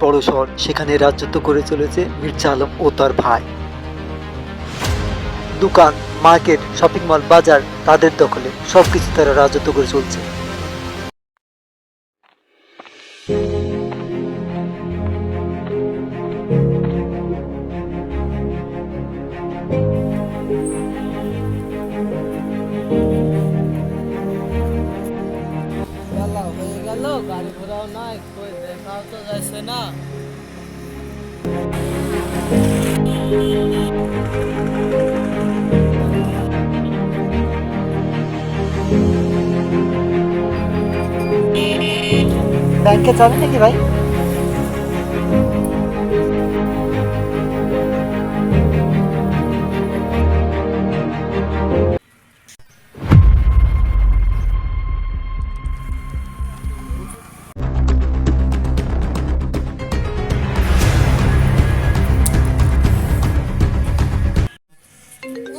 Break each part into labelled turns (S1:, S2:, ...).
S1: বড় শহর, সেখানে রাজত্ব করে চলেছে মির্জা আলম ও তার ভাই। দোকান, মার্কেট, শপিং মল, বাজার তাদের দখলে, সবকিছু তারা রাজত্ব করে চলছে।
S2: হয়ে গেল, গাড়ি ঘোড়াও নাই, কই দেখাও তো যাচ্ছে না।
S1: ব্যাংকে যাবে নাকি ভাই?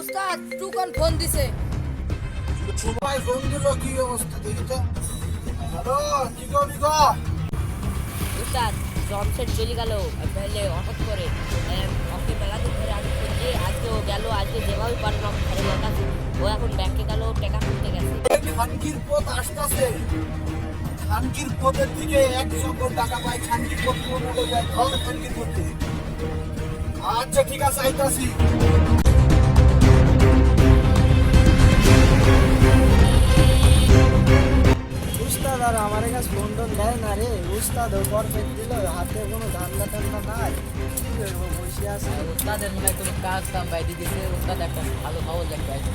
S2: উস্তাদ টুকন ফোন দিছে।
S3: সবাই ফোন দিল, কি অবস্থা দেখি তো। হ্যালো, কি করবি গো?
S4: উস্তাদ জমশেদ চলে গেল তাহলে হঠাৎ করে ওকে মেলা দিন ধরে আমি খুঁজছি, আজকেও গেল, আজকে যেভাবে পারলাম ঘরে বসাচ্ছি। ও এখন ব্যাংকে গেল, টাকা খুলতে গেছে।
S3: খানকির পথ আসতেছে, খানকির পথের দিকে 100 টাকা পাই। খানকির পথ পূর্ণ হয়ে যায়, ধর খানকির পথ থেকে। আচ্ছা ঠিক আছে, আইতাছি।
S2: উস্তাদ আর আমার কাছে ফোন টোন দেয় না রে। উস্তাদ ও পারফেক্ট দিল, হাতে কোনো ধান্দা টান্দা নাই, কি করবো, বসে আছে।
S4: উস্তাদের মনে হয় কোনো কাজ কাম বাইরে দিয়েছে। উস্তাদ একটা ভালো খবর দেখতে আসবে।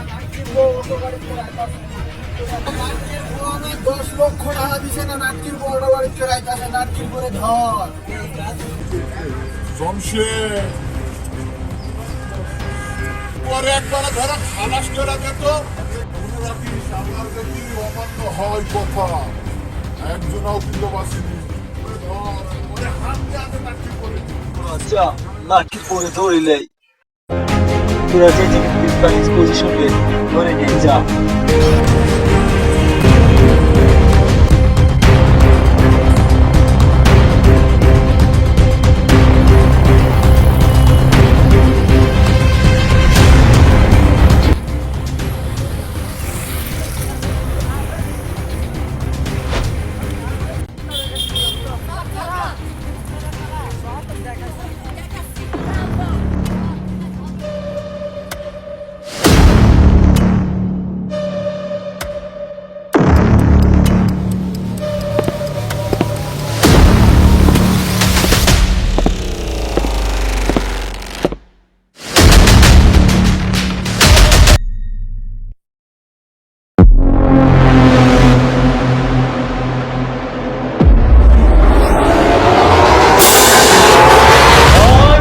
S3: নাটকির বউ আমার 10 লক্ষ টাকা দিছে না, নাটকির বড় বাড়ি চড়াইতেছে, নাটকির করে ধর।
S5: জমশেদ পরে একবার ধরা খালাস করে যেত। মনে রাখিস, আমার যদি অমান্য হয় কথা, একজনও কিন্তু বাঁচিনি। ওরে হাত দিয়ে হাতে নাটকি করে
S1: আচ্ছা, নাটকির পরে ধরিলেই তোরা যে যেখানে পজিশন ধরে নিয়ে যা।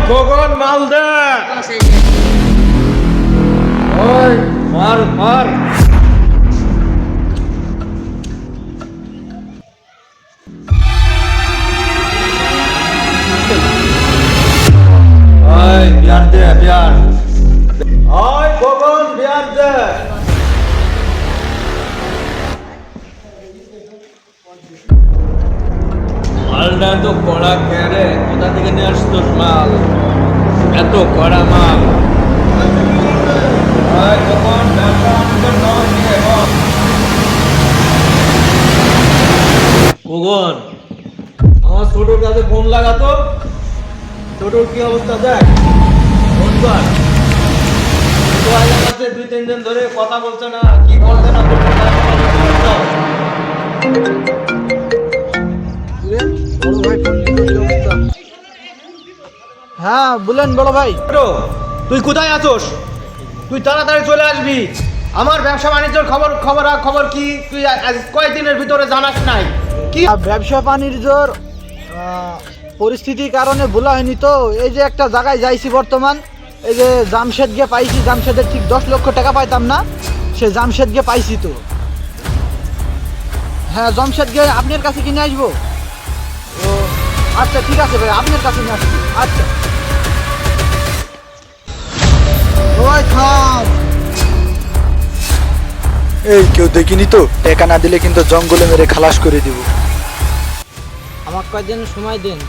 S6: গগন মাল দে, ওই মার মার। ওই বিয়ার দে, বিয়ার। ওই গগন বিয়ার দে। মালটা তো কড়া কেড়ে, কোথা থেকে নিয়ে আসতোস মাল? এত কড়া মাল। গগন, আমার ছোটোর কাছে ফোন লাগাতো। ছোটোর কি অবস্থা দেখ, ফোন কর। তো আইলা কাছে 2-3 দিন ধরে কথা বলছে না, কি বলছে না বলছে না।
S2: হ্যাঁ বলেন বড় ভাই।
S6: তুই কোথায় আছোস? তুই তাড়াতাড়ি চলে আসবি। আমার ব্যবসা বাণিজ্যের খবর কি তুই আজ কয়েকদিনের ভিতরে জানাস নাই?
S3: কি ব্যবসা বাণিজ্যর পরিস্থিতির কারণে ভুলা হয়নি তো। এই যে একটা জায়গায় যাইছি বর্তমান, এই যে জামশেদকে পাইছি। জামশেদের ঠিক 10 লক্ষ টাকা পাইতাম না, সে জামশেদকে পাইছি তো। হ্যাঁ, জামশেদকে আপনার কাছে কিনে আসবো। ও আচ্ছা, ঠিক আছে ভাই, আপনার কাছে নিয়ে আসবো। আচ্ছা ওই থাম।
S1: এই কেউ দেখিনি তো, টাকা না দিলে কিন্তু জঙ্গলে মেরে খালাস করে দিব।
S2: আমাকে কয়েকদিন সময় দিন,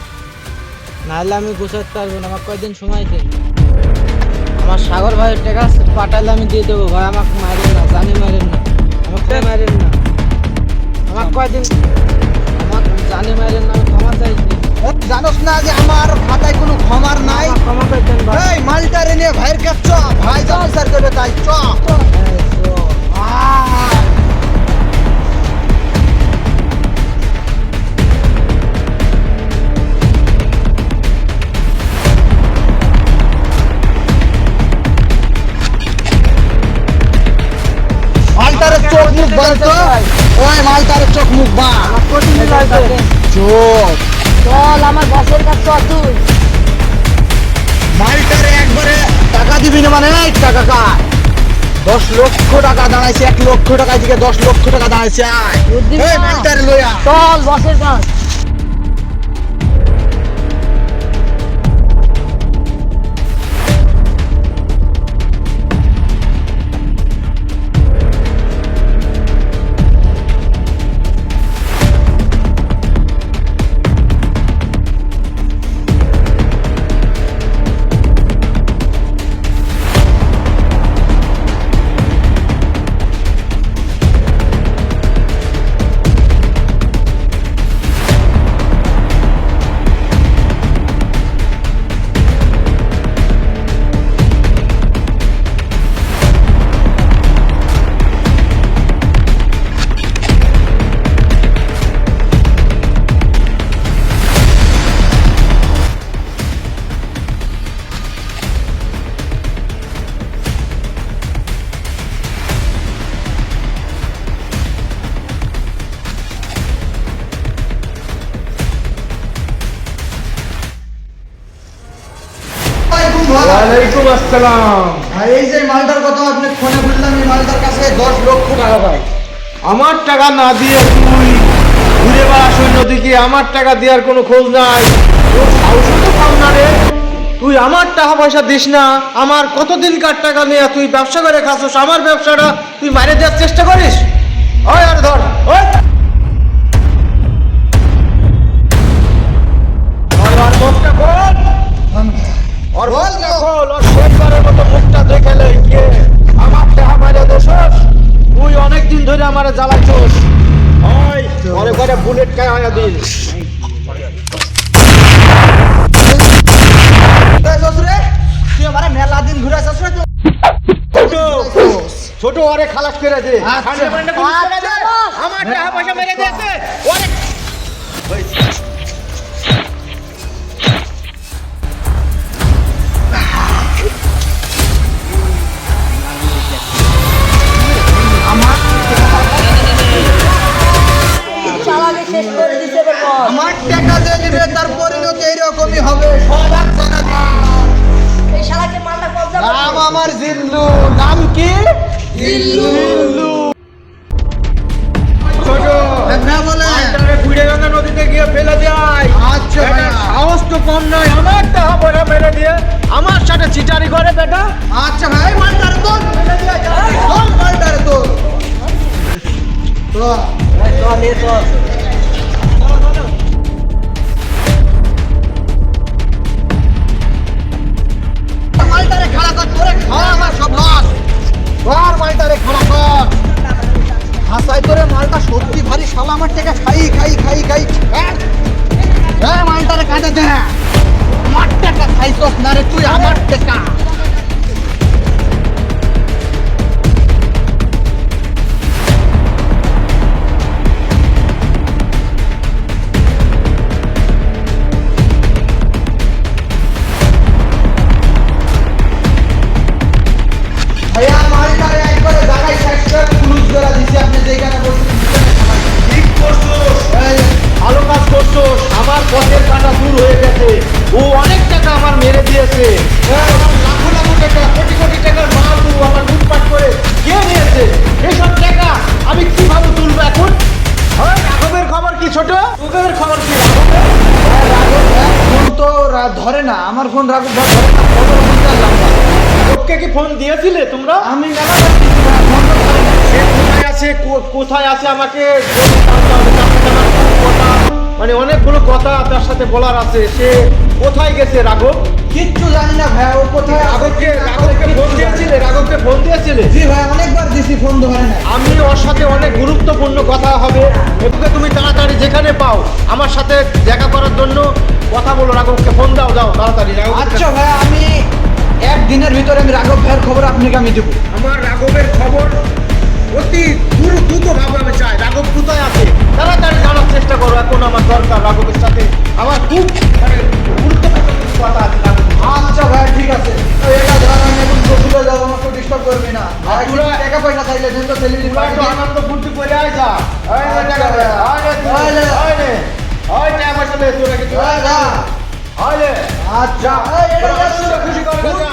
S2: নাহলে আমি গোছাতে পারবো না। আমাকে কয়েকদিন সময় দিন। আমার সাগর ভাইয়ের টাকা পাঠালে আমি দিয়ে দেবো। ভাই আমাকে মারেন না, জানি মারেন না, আমাকে মারেন না। আমাকে কয়েকদিন, আমাকে জানি মারেন না, আমি ক্ষমা চাইছি।
S3: জানোস না যে আমার খাতায় কোনো ক্ষমার নাই?
S2: আমাকে ক্ষমা করে দেন ভাই।
S3: এই মালটারে নিয়ে ভাইয়ের কাছে চ, ভাই জামাই স্যার করবে তাই চ।
S2: এই তো,
S3: মালটারে চোখ মুখ বাঁধতো। ওই মালটারে চোখ মুখ বাঁধ।
S2: আমাকে কঠিন লাগছে।
S3: চোখ
S4: চল আমার বসের কাছে চল তুই।
S3: মালটারে একবারে টাকা দিবি না মানে? এই টাকা কার? 10 লক্ষ টাকা দাঁড়াইছে, 1 লক্ষ টাকা থেকে 10 লক্ষ টাকা দাঁড়াইছে। আয়
S4: বুদ্ধি
S3: এই
S4: না।
S3: মালটারে লইয়া
S4: চল বসের কাছে।
S6: ওয়ালাইকুম আসসালাম।
S3: ভাই, এই যে মালটার কথা আপনি ফোনে বললাম, এই মালটার কাছে 10 লক্ষ টাকা ভাই।
S6: আমার টাকা না দিয়ে তুই ঘুরে বেড়াস অন্যদিকে, আমার টাকা দেওয়ার কোনো খোঁজ নাই। তোর সাহস তো কম না রে। তুই আমার টাকা পয়সা দিস না, আমার কতদিনকার টাকা নিয়ে তুই ব্যবসা করে খাচ্ছিস, আমার ব্যবসাটা তুই মারে দেওয়ার চেষ্টা করিস। ওই আর ধর, ওই আর মুখটা খোল, ওর মুখটা খোল, ওর শেষবারের মতো মুখটা দেখালে কে আমার টাকা মারে দেছস। তুই অনেকদিন ধরে আমার জ্বালাচ্ছিস। ওই ঘরে ঘরে বুলেট খাওয়া দিন।
S3: এই শ্বশুরে, তুই আমারে মেলা দিন ঘুরে আসছ রে।
S6: ছোট ছোট ওরে খালাস করে দে।
S3: আচ্ছা।
S6: ঠান্ডা পান্ডা পুলিশ করে দে। আমার টাকা পয়সা মেরে দিয়েছে ওরে।
S4: চালাকে শেষ করে দিছে এবার বল।
S3: আমার টাকা দিয়ে দিবে, তার পরিণতি এইরকমই হবে। সবাক জানা দিন।
S4: এই শালাকে মালটা কবজা করো।
S3: নাম আমার জিল্লু। নাম কি? জিল্লু।
S6: ছোট
S3: হ্যাঁ বলে।
S6: আরে বুড়িগঙ্গা নদীতে গিয়ে ফেলে দেয়।
S3: আচ্ছা
S6: বেটা,
S3: ভাইয়া।
S6: সাহস তো কম নয়, আমার টাকা পয়সা মেরে দিয়ে আমার সাথে চিটারি করে বেটা।
S3: আচ্ছা ভাই, মালটারে তোর তোর মালটারে তোর তো
S2: চল এ চল।
S3: মালটারে খাড়া কর, তোরে খাওয়া আমার সব লস। তোর মালটারে খাড়া কর। হাসাই তোরে মালটা সত্যি ভারী, শালা আমার টাকা খাই খাই খাই খাই। হ্যাঁ মালটারে কাটে দে। আমার টাকা খাইছস না রে তুই, আমার টাকা। ভাইয়া মালটারে একবারে জায়গায় শেষ করে পুলিশ ধরা দিছি। আপনি যেখানে বলছেন
S6: ঠিক করছো।
S3: এই
S6: তোদের খবর কি?
S3: রাঘব ভাই ফোন তো ধরে না, আমার ফোন রাঘব ভাই ধরে না, কত ফোন করলাম না।
S6: ওকে কি ফোন দিয়েছিলে তোমরা?
S3: আমি মেলাবার দিচ্ছি ভাই, ফোন তো ধরে না।
S6: সে কোথায় আছে কোথায় আছে আমাকে বলতে জানতে হবে। তার সাথে আমার খুব কথা, মানে অনেকগুলো কথা তার সাথে বলার আছে। সে কোথায় গেছে রাঘব?
S3: কিচ্ছু জানি না ভাই, ও কোথায় আছে।
S6: রাঘবকে ফোন দিয়েছিলে? রাঘবকে ফোন দিয়েছিলে?
S3: জি ভাই, অনেকবার দিছি, ফোন ধরে না।
S6: আমি ওর সাথে অনেক গুরুত্বপূর্ণ কথা হবে। ওকে তুমি তাড়াতাড়ি যেখানে পাও আমার সাথে দেখা করার জন্য কথা বলো। রাঘবকে ফোন দাও, দাও তাড়াতাড়ি।
S3: আচ্ছা ভাই, আমি একদিনের ভিতরে আমি রাঘব ভাইয়ের খবর আপনাকে আমি দেবো।
S6: আমার রাঘবের খবর অতি দ্রুতভাবে আমি চাই। রাঘব কোথায় আছে তাড়াতাড়ি জানার চেষ্টা করো। এখন আমার দরকার রাঘবের সাথে, আমার খুব মানে গুরুত্বপূর্ণ কিছু কথা আছে রাঘবের সাথে।
S3: আচ্ছা ভাই, ঠিক আছে। তো এটা ধর, আমি এখন গোসলে যাবো, আমাকে ডিস্টার্ব করবি না ভাই।
S6: তোরা-
S3: টাকা পয়সা চাইলে দেন তো, সেলিব্রিটি
S6: তোরা একটু আনন্দ ফুর্তি করে আয় যা। এই নে
S3: আচ্ছা,
S6: টাকা দে, আয় নে তুই,
S3: আয় নে।
S6: আয় নে। আয় টাকা পয়সা দে, তোরা কিছু আয় যা। আয় নে।
S3: আচ্ছা
S6: তোরা আনন্দ খুশি করে যা।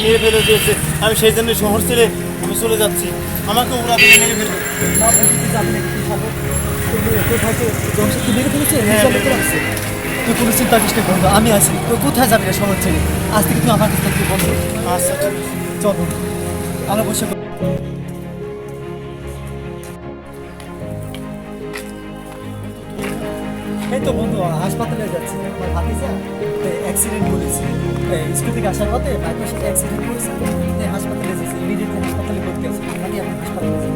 S7: মেরে ফেলে দিয়েছে। আমি সেই জন্য শহর ছেড়ে আমি চলে যাচ্ছি। আমাকে ওরা মেরে ফেলবে।
S8: তুই কোনো চিন্তা করিস না বন্ধু, আমি আছি। তো কোথায় যাবি রে শহর ছেড়ে? আজ থেকে তুই আমার কাছে থাকবি বন্ধু।
S7: আচ্ছা ঠিক আছে।
S8: চল বন্ধু, আমরা বসে এই তো বন্ধু হাসপাতালে যাচ্ছি। আমার ভাতিজা অ্যাক্সিডেন্ট করেছে, স্কুল থেকে আসার পথে বাইকের সাথে অ্যাক্সিডেন্ট করেছে। হাসপাতালে যাচ্ছি, ইমিডিয়েটলি হাসপাতালে ভর্তি আছে। আমি এখন হাসপাতালে যাচ্ছি।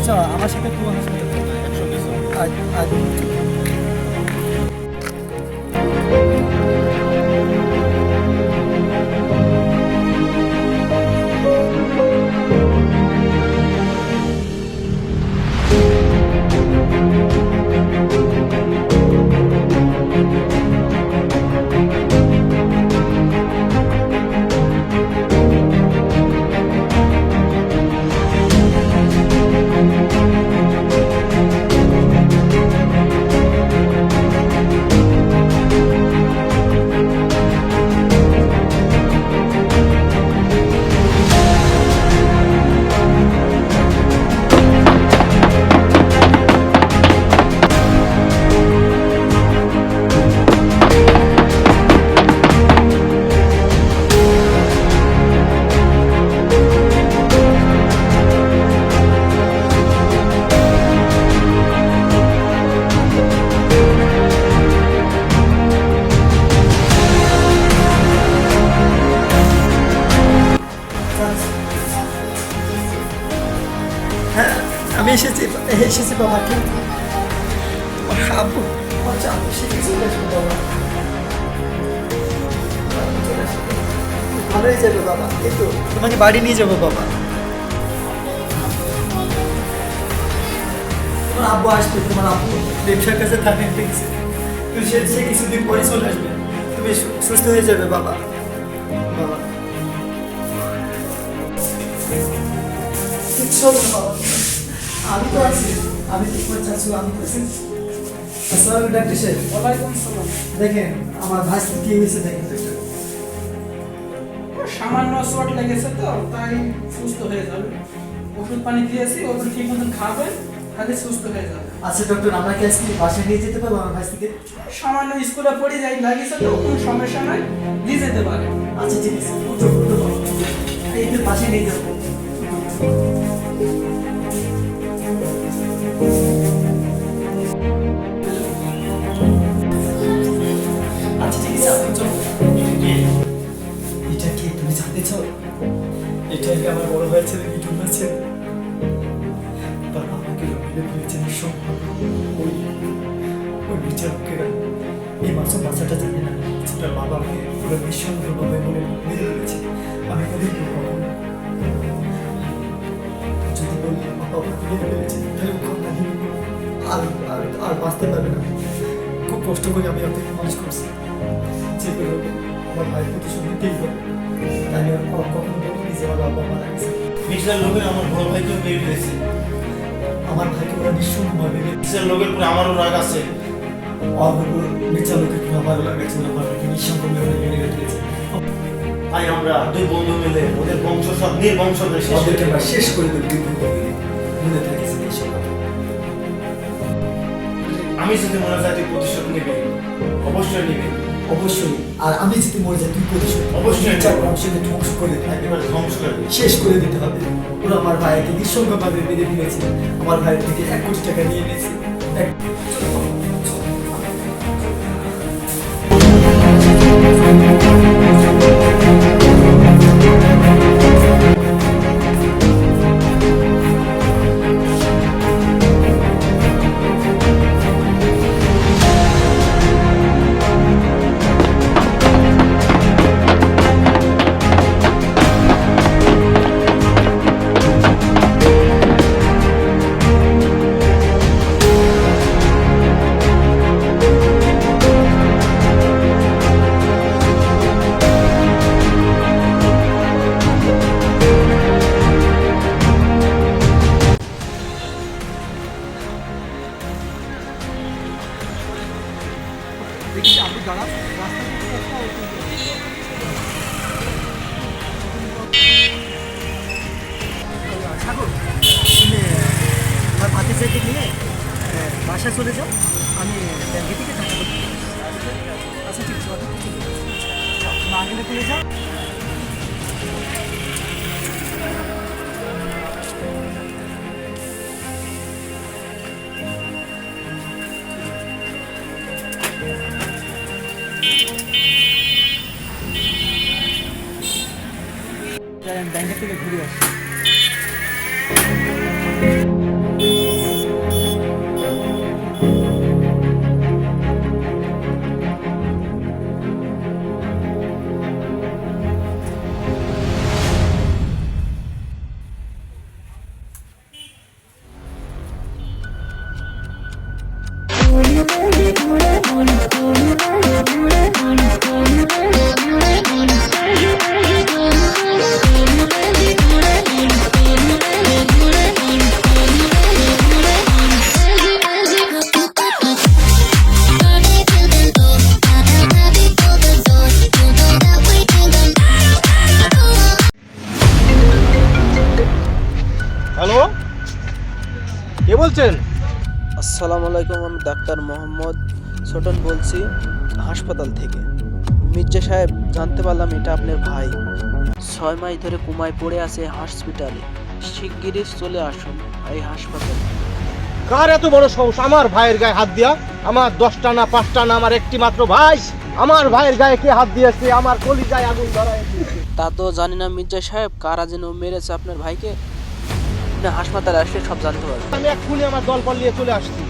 S8: চল আমার সাথে পুরো হাসপাতালে
S7: একসঙ্গে চল।
S8: আজ আমি এসেছি বাবা। কিন্তু তোমার আব্বু আচ্ছা আমি সেখানে চলে আসবো বাবা। ভালোই যাবে বাবা, এই তো তোমাকে বাড়ি নিয়ে যাবো বাবা। তোমার আব্বু আসবে, তোমার আব্বু ব্যবসার কাছে থাকেন, ঠিক আছে? তুমি সে কিছুদিন পরে চলে আসবে, তুমি সুস্থ হয়ে যাবে বাবা। বাবা কিচ্ছু হবে না বাবা, আমি তো আছি, আমি ঠিক করে চাচ্ছি, আমি তো আছি। আসসালামু ডাক্তার সাহেব।
S2: ওয়ালাইকুম সালাম।
S8: দেখেন আমার ভাই কি হয়েছে দেখেন ডাক্তার।
S2: সামান্য চোট লেগেছে তো, তাই সুস্থ হয়ে যাবে। ওষুধ পানি দিয়েছি, ওষুধ ঠিক মতন খাবেন, তাহলে সুস্থ হয়ে যাবে।
S8: আচ্ছা ডক্টর, আমরা কি আজকে বাসায় নিয়ে যেতে পারবো আমার ভাই থেকে?
S2: সামান্য স্কুলে পড়ে যাই লাগিয়েছে তো, কোনো সমস্যা নাই, দিয়ে যেতে পারে।
S8: আচ্ছা ঠিক আছে, উঠো, উঠো বাবা। এই তো বাসায় নিয়ে যাবো। আচ্ছা ঠিক আছে, আপনি চলো। এটা কি তুমি জানতে চাও? এটাই কি আমার বড় ভাইয়ের ছেলে মিঠুন আছে? তারা আমাকে মেরে ফেলেছে নিঃসঙ্গভাবে। ওই বিচার লোকেরা এই মাসুম বাচ্চাটা জানে না সেটার বাবাকে পুরো নিঃসঙ্গভাবে বলে মেরে ফেলেছে। আমি তাদের কি করবো? যদি বলি আমার বাবাকে মেরে ফেলেছে তাহলে ও কান্না দিবে, আর আর আর বাঁচতে পারবে না। খুব কষ্ট করে আমি ওকে মানুষ করছি, যে করে হোক আমার ভাইয়ের প্রতিশোধ নিতেই হবে। তাই আমি আর কখনো বলিনি যে আমার বাবা মারা গেছে।
S7: মির্জার লোকের আমার বড় ভাইকেও মেরে ফেলেছে।
S8: আমার ভাইকে ওরা নিঃসঙ্গভাবে
S7: মির্জার লোকের উপরে আমারও রাগ আছে।
S8: মির্জা লোকের পুরো ভালো লাগাচ্ছে, আমার ভাইকে নিঃসঙ্গভাবে মেরে ফেলেছে।
S7: তাই আমরা দুই বন্ধু মিলে ওদের বংশ সব নির্বংশ
S8: ওদেরকে আমরা শেষ করে দেবো, মনে থাকিস এইসব কথা।
S7: আমি যদি মনে যায় তুই প্রতিশোধ নিবি, অবশ্যই নিবি।
S8: অবশ্যই। আর আমি যদি মরে যাই তুই প্রতিশোধ
S7: অবশ্যই।
S8: চার বংশকে ধ্বংস করে দিতে হবে,
S7: একেবারে ধ্বংস করে দিবি।
S8: শেষ করে দিতে হবে। ওরা আমার ভাইকে নিঃসঙ্গভাবে মেরে ফেলেছে, আমার ভাইয়ের থেকে 1 কোটি টাকা নিয়ে নিয়েছে। সাগর, তুমি আমার ভাতিজাকে নিয়ে বাসায় চলে যাও, আমি ব্যাংকে থেকে টাকা দেবো। আচ্ছা ঠিক আছে, না গেলে চলে যাও। ব্যাংকের থেকে ঘুরে আসি।
S6: হ্যালো, কে বলছেন?
S2: আসসালামু আলাইকুম, আমি ডাক্তার মোহাম্মদ ছোটন বলছি হাসপাতাল থেকে। মির্জা সাহেব, জানতে পারলাম এটা আপনার ভাই 6 মাস ধরে কোমায় পড়ে আছে হসপিটালে। শিগগিরই চলে আসুন এই হাসপাতালে।
S6: কার এত বড় সাহস আমার ভাইয়ের গায়ে হাত দিয়া? আমার 10টা না 5টা না, আমার একটি মাত্র ভাই। আমার ভাইয়ের গায়ে কে হাত দিয়েছে? আমার কলিজায় আগুন ধরাইছে।
S2: তা তো জানি না মির্জা সাহেব, কারা যেন মেরেছে আপনার ভাইকে। না, হাসপাতালে আসলে সব জানতে পারবেন।
S6: আমি এক্ষুনি আমার দলবল নিয়ে চলে আসছি।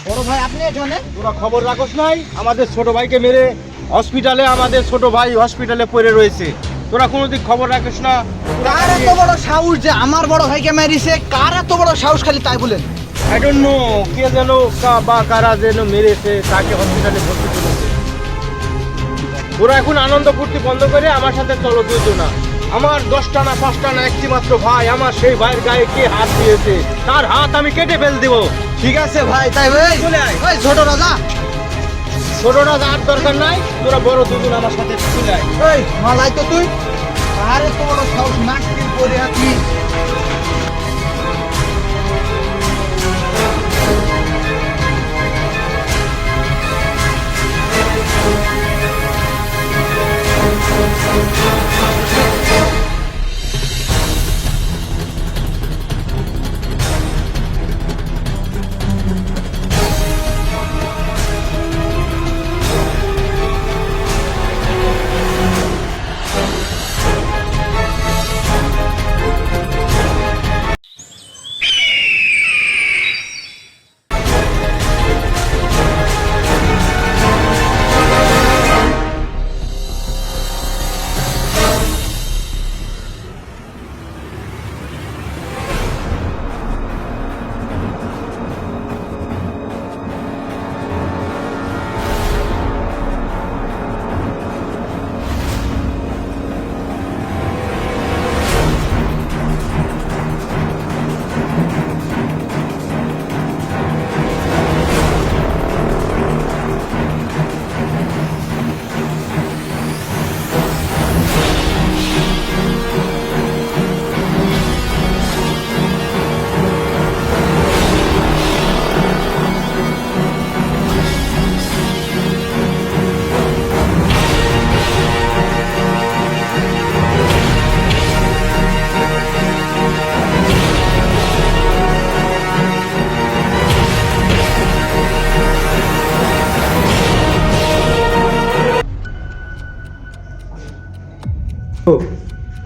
S3: বড় ভাই আপনি এখানে?
S6: তোরা খবর রাখোস নাই? আমাদের ছোট ভাইকে মেরে হসপিটালে আমাদের ছোট ভাই হসপিটালে পড়ে রয়েছে। তোরা কোনোদিন খবর রাখিস না?
S3: কার এত বড় সাহস যে আমার বড় ভাইকে মেরেছে? কার এত বড় সাহস খালি তাই বলেন?
S6: আই ডোন্ট নো কে যেন বা কারা যেন মেরেছে, তাকে হসপিটালে ভর্তি করেছে। তোরা এখন আনন্দ ফুর্তি বন্ধ করে আমার সাথে চলো দুজনা। আমার 10টা না 5টা না একটি মাত্র ভাই, আমার সেই ভাইয়ের গায়ে কে হাত দিয়েছে তার হাত আমি কেটে ফেল দিব।
S3: ঠিক আছে ভাই, তাই ভাই
S6: চলে আয়।
S3: ওই ছোট রাজা,
S6: ছোটরা যার দরকার নাই, তোরা বড় দুজন আমার সাথে চলে আয়।
S3: ওই মালাই তো তুই কার এত বড় সাহস নাকটির পরে আছি?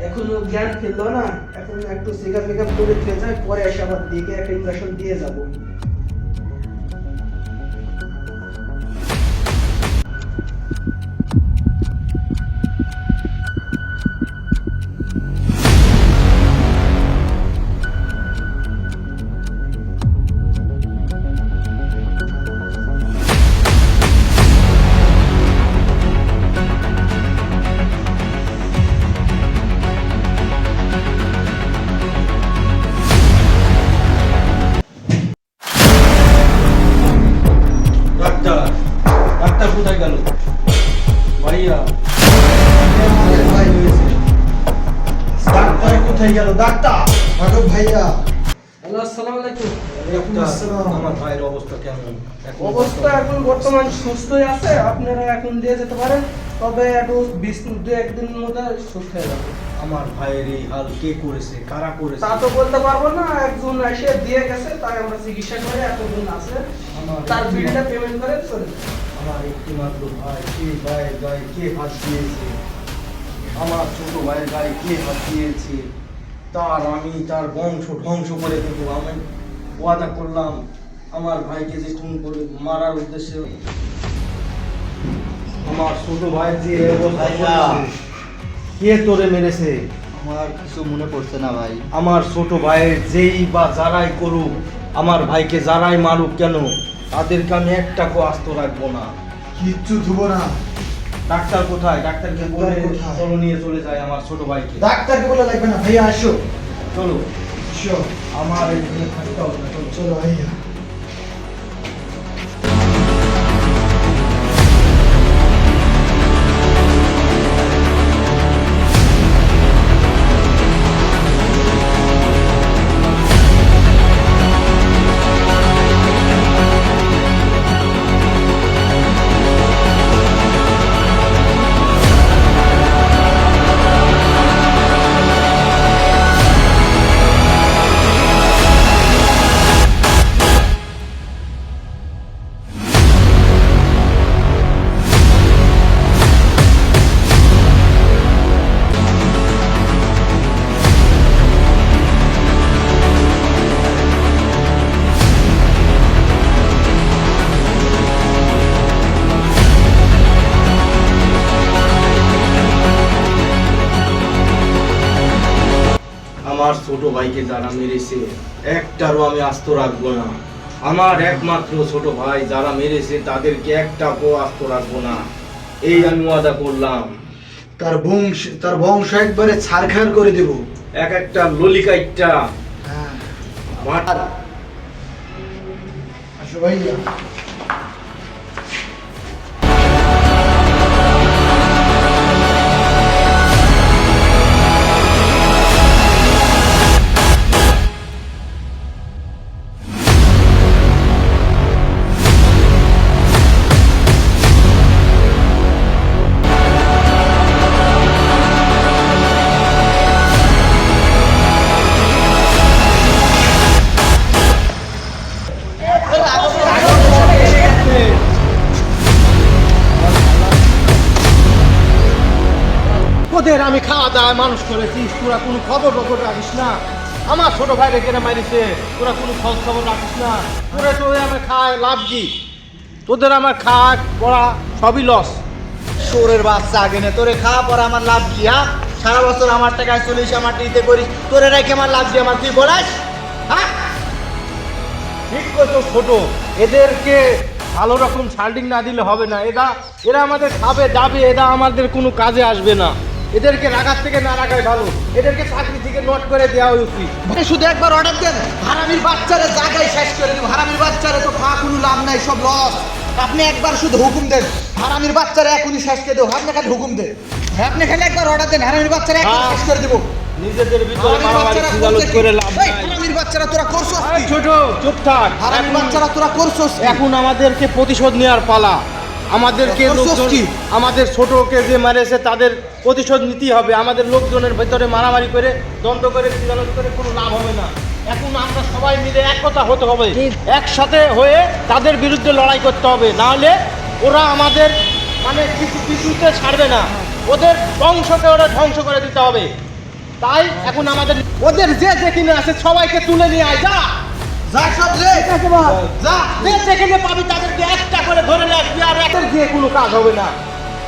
S2: এখনো জ্ঞান ফিরলো না, এখন একটু চেকআপ মেকআপ করে দিয়ে যায়, পরে এসে আবার দিকে একটা ইনজেকশন দিয়ে যাবো।
S6: ডাক্তার, ডাক্তার কোথায় গেল? ভাইয়া
S3: আমাদের ভাই হয়েছে।
S6: ডাক্তার কোথায় গেল? ডাক্তার
S3: রাঘব ভাইয়া,
S2: হ্যালো, আসসালামু আলাইকুম।
S6: আমার ভাইয়ের অবস্থা কেমন এখন?
S2: অবস্থা এখন বর্তমান সুস্থই আছে, আপনারা এখন দিয়ে যেতে পারেন, তবে একটু 2-1 দিনের মধ্যে সুস্থ হয়ে যাবে।
S6: আমার ভাইয়ের এই হাল কে করেছে, কারা করেছে?
S2: তা তো বলতে পারবো না, একজন এসে দিয়ে গেছে, তাই আমরা চিকিৎসা করে এতদিন আছে, তার বিলটা পেমেন্ট করে চলে যাবে।
S6: আমার একটি মাত্র ভাই, কে ভাইয়ের গায়ে কে হাত দিয়েছে? আমার ছোট ভাইয়ের গায়ে কে হাত দিয়েছে? আমি তার বংশ ধ্বংস করে দেবো। আমি ওয়াদা করলাম আমার ভাইকে যে খুন করে মারার উদ্দেশ্যে। আমার ছোট ভাই যে এই অবস্থা
S3: ভাইয়া।
S6: করেছে, কে তোরে মেরেছে?
S3: আমার কিছু মনে পড়ছে না ভাই।
S6: আমার ছোট ভাইয়ের যেই বা যারাই করুক, আমার ভাইকে যারাই মারুক কেন, তাদেরকে আমি একটা আস্ত রাখবো না।
S3: কিচ্ছু ধুবো না।
S6: ডাক্তার কোথায়? ডাক্তারকে বলে
S3: ডাক্তার কোথায়?
S6: চলো নিয়ে চলে যায় আমার ছোট ভাইকে।
S3: ডাক্তারকে বলে লাগবে না ভাইয়া, আসো
S6: চলো,
S3: আসো।
S6: আমার এখানে থাকতে হবে না, চলো।
S3: চলো ভাইয়া।
S6: আমার ছোট ভাইকে যারা মেরেছে একটারও আমি আস্ত রাখবো না। আমার একমাত্র ছোট ভাই যারা মেরেছে তাদেরকে একটা আস্ত রাখবো না, এই আমি ওয়াদা করলাম।
S3: তার বংশ একবারে ছারখার করে দেব।
S6: এক একটা ললিকাইটটা
S3: হ্যাঁ
S6: আমার
S3: আসো ভাইয়া।
S6: তোদের আমি খাওয়া দাওয়া মানুষ করেছি, তোরা কোনো খবর রাখিস না। আমার ছোট ভাই রেখে মারিছে, তোরা কোনো খবর রাখিস না। তোরা তো আমার খায় লাভ কি? তোদের আমার খাওয়া পড়া সবই লস।
S3: শোরের বাচ্চা আগে নে, তোরে খাওয়া পরে আমার লাভ কি? হ্যাঁ, সারা বছর আমার টাকায় চলিস, আমার টিতে করিস, তোরে রেখে আমার লাভ কি? আমার তুই বলাস? হ্যাঁ,
S6: ঠিক করছো ছোট, এদেরকে ভালো রকম শাল্ডিং না দিলে হবে না। এরা আমাদের খাবে যাবে, এরা আমাদের কোনো কাজে আসবে না। এদেরকে রাখার থেকে না রাখাই ভালো, এদেরকে চাকরি থেকে নোট করে দেওয়া উচিত।
S3: ভাই শুধু একবার অর্ডার দেন, হারামির বাচ্চারে জায়গায় শেষ করে দেব। হারামির বাচ্চারে তো খাওয়া কোনো লাভ নাই, সব লস। আপনি একবার শুধু হুকুম দেন, হারামির বাচ্চারে এখনই শেষ করে দেবো। আপনি খালি হুকুম দেন, হ্যাঁ আপনি খালি একবার অর্ডার দেন, হারামির বাচ্চারে একবার শেষ করে দেবো।
S6: নিজেদের ভিতরে মারামারি খিলালত করে লাভ নাই।
S3: হারামির বাচ্চারা তোরা করছস কি?
S6: ছোট চুপ থাক।
S3: হারামির বাচ্চারা তোরা করছস কি?
S6: এখন আমাদেরকে প্রতিশোধ নেওয়ার পালা। আমাদেরকে আমাদের ছোটকে যে মারেছে তাদের প্রতিশোধ নিতেই হবে। আমাদের লোকজনের ভেতরে মারামারি করে দণ্ড করে খিলালত করে কোনো লাভ হবে না। এখন আমরা সবাই মিলে একতা হতে হবে, একসাথে হয়ে তাদের বিরুদ্ধে লড়াই করতে হবে, নাহলে ওরা আমাদের মানে কিছুতে ছাড়বে না। ওদের বংশকে ওরা ধ্বংস করে দিতে হবে। তাই এখন আমাদের ওদের যে যেখানে আছে সবাইকে তুলে নিয়ে আয়। যা
S3: যা সব রে,
S6: যা যে যেখানে পাবি তাদেরকে একটা করে ধরে রাখবি, আর একের দিয়ে কোনো কাজ হবে না।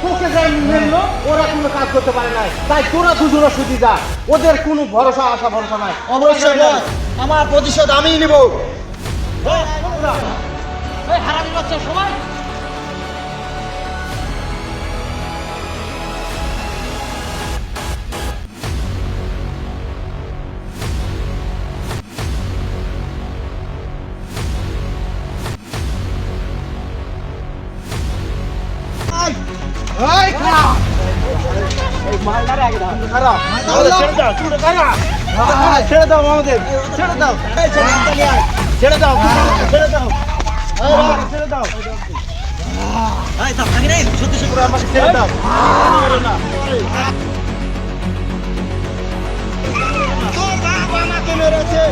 S6: তোকে যা মেনলো ওরা কোনো কাজ করতে পারে না, তাই তোরা দুজনে শুধু যা। ওদের কোনো ভরসা আশা ভরসা নাই।
S3: অবশ্যই আমার প্রতিশোধ আমিই নিব।
S6: হারামি বাচ্চা সবাই ছেড়ে দাও আমাদের, ছেড়ে দাও, ছেড়ে দাও, ছেড়ে দাও, ছেড়ে দাও, সত্যি সত্যি আমাকে ছেড়ে দাও। আমাকে মেরেছে।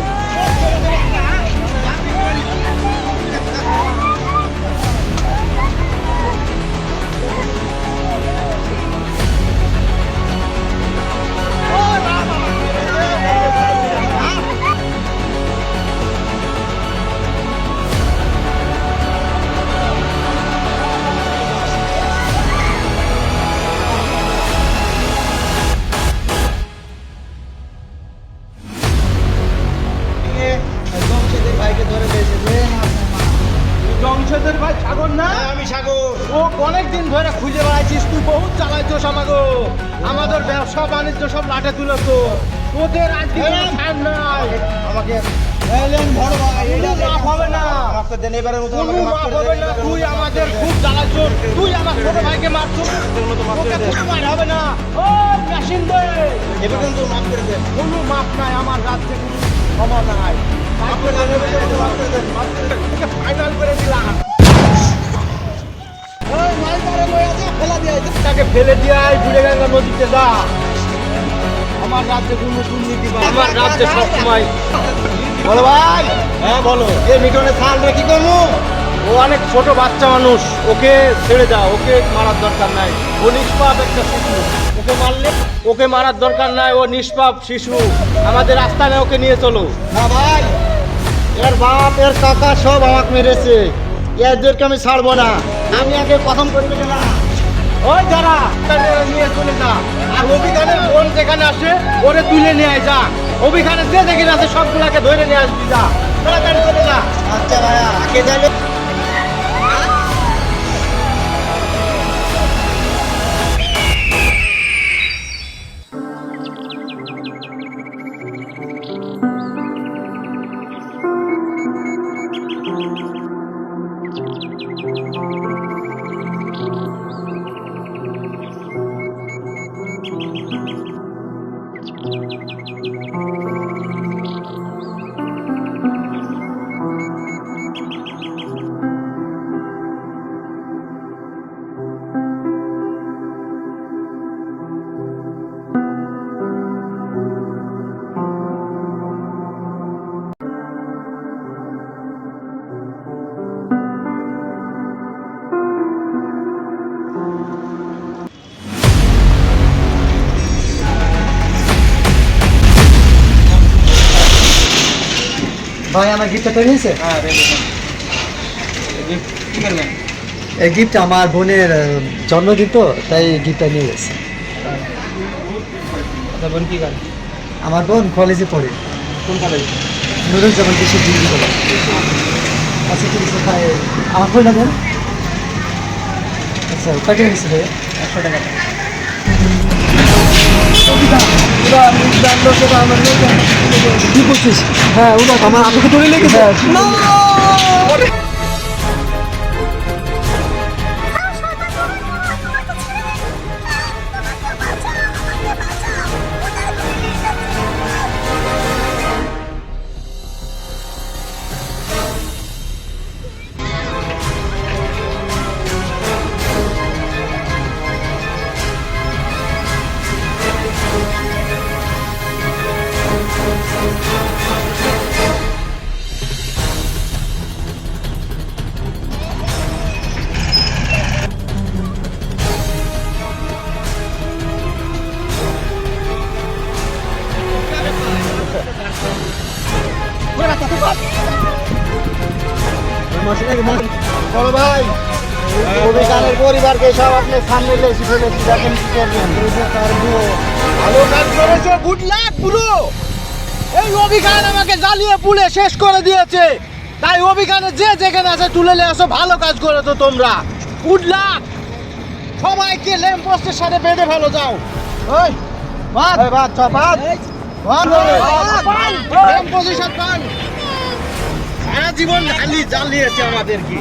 S6: জমশেদের ভাই সাগর না?
S3: আমি সাগর।
S6: ও অনেকদিন ধরে খুঁজে বেড়াইছিস, তুই বহুত চালাইছোস আমাকে। আমাদের ব্যবসা বাণিজ্য সব লাটে তুলে তো তোদের আজকে কোনো ছাড় নাই।
S3: আমাকে এলেন বড় ভাই,
S6: কোনো মাফ হবে না,
S3: আমাকে দেন এবারের মতো,
S6: কোনো মাফ হবে না। তুই আমাদের খুব জ্বালাইছোস, তুই আমার ছোট ভাইকে মারছিস, তোকে কোনো মার হবে না। ও মেশিন দে,
S3: এবার কিন্তু মাফ করে দেন।
S6: কোনো মাপ নাই আমার রাজ্যে, কোনো ক্ষমা নাই। ফাইনাল করে দিলাম, তাকে ফেলে দিয়ে ঘুরে গঙ্গা নদীতে যা। আমার রাজ্যে কোনো দুর্নীতি, আমার রাজ্যে সবসময়।
S3: বলো ভাই।
S6: হ্যাঁ বলো।
S3: এই মিটনে ছাড় রে, কি করবো?
S6: ও অনেক ছোট বাচ্চা মানুষ, ওকে ছেড়ে দাও, ওকে মারার দরকার নাই। ও নিষ্পাপ একটা শিশু, ওকে মারার দরকার নাই। ও নিষ্পাপ শিশু, আমাদের আস্তানে ওকে নিয়ে চলো।
S3: না ভাই, এর বাপ এর কাকা সব আমাকে মেরেছে, এদেরকে আমি ছাড়বো না। আমি আগে প্রথম করতে গেলাম।
S6: ওই যারা নিয়ে চলে যা, আর অভিযানের বোন যেখানে আসে ওরে তুলে নিয়ে আয়, যা। অভিখানে যে যেখানে আছে সবগুলাকে ধরে নিয়ে আসবি, যা তাড়াতাড়ি চলে যা।
S3: আচ্ছা ভাইয়া, আগে যাবে। ভাই আমার গিফটটা তৈরি হয়েছে?
S6: হ্যাঁ রেডি। কি করবেন?
S3: এই গিফট আমার বোনের জন্মদিন তো, তাই গিফটটা নিয়ে গেছে।
S6: আচ্ছা বোন কি করে?
S3: আমার বোন কলেজে পড়ে।
S6: কোন কলেজ?
S3: Nuruzzaman degree college. আচ্ছা ঠিক আছে ভাই, আমার ফোনটা দেন। আচ্ছা কত হয়েছে ভাই?
S6: 100 টাকা।
S3: কি করছিস? হ্যাঁ ওরা আমার আমাকে ধরে লেগেছে।
S6: বলো ভাই,
S3: অভিযানের পরিবারকে সব আপনি সামনে এসে ফেলেছি, দেখেন কি করবেন।
S6: ভালো কাজ করেছো, গুড লাক পুরো। এই অভিযান আমাকে জ্বালিয়ে পুড়ে শেষ করে দিয়েছে, তাই অভিযানে যে যেখানে আছে তুলে নিয়ে আসো। ভালো কাজ করেছো তোমরা, গুড লাক। সবাইকে ল্যাম্প পোস্টের সাথে বেঁধে ফেলো, যাও। ওই বাদ বাদ চাপাত ল্যাম্প পোস্টের সাথে পান। সারা জীবন খালি জ্বালিয়েছে আমাদেরকে।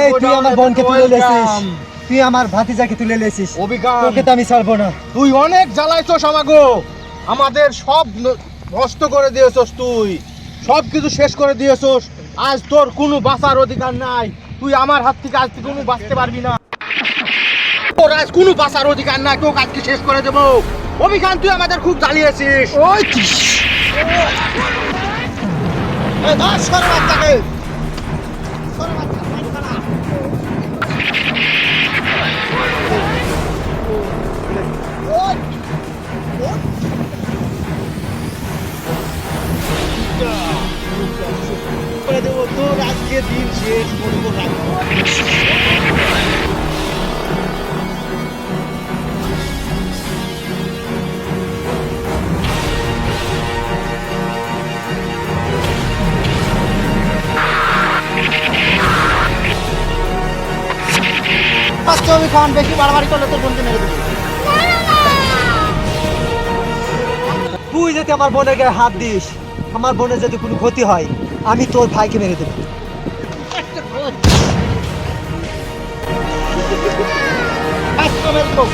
S3: এই তুই আমার বোনকে তুলে লেছিস, তুই আমার ভাতিজাকে তুলে লেছিস,
S6: অভিজ্ঞান
S3: তোকে তো আমি ছাড়বো না।
S6: তুই অনেক জ্বালাইছস আমাগো, আমাদের সব নষ্ট করে দিয়েছস, তুই সব কিছু শেষ করে দিয়েছস। আজ তোর কোনো বাঁচার অধিকার নাই, তুই আমার হাত থেকে আজ থেকে কোনো বাঁচতে পারবি না। তোর আজ কোনো বাঁচার অধিকার নাই, তোকে আজকে শেষ করে দেবো। অভিজ্ঞান তুই আমাদের খুব জ্বালিয়েছিস। ওই ধর সর বাচ্চাকে। করে দেবো তোর আজকে দিন শেষ করবো না।
S3: আমি খান বেশি বাড়াবাড়ি করলে তোর বোনকে মেরে দেবো। তুই যদি আমার বোনের গায়ে হাত দিস, আমার বোনের যদি কোনো ক্ষতি হয়, আমি তোর ভাইকে মেরে দেবো। একদম একদম।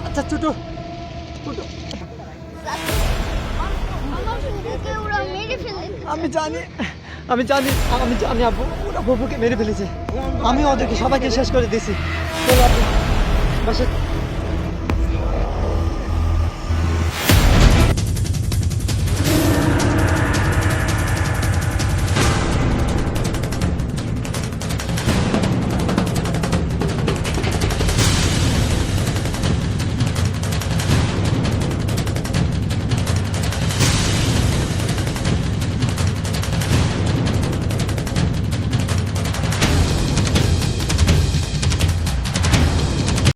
S3: আচ্ছা ছোট,
S9: আমার বউকে ওরা মেরে ফেলেছে।
S3: আমি জানি আব্বু, ওরা বুবুকে মেরে ফেলেছে। আমি ওদেরকে সবাইকে শেষ করে দিয়েছি। চলো আব্বু, বাসায়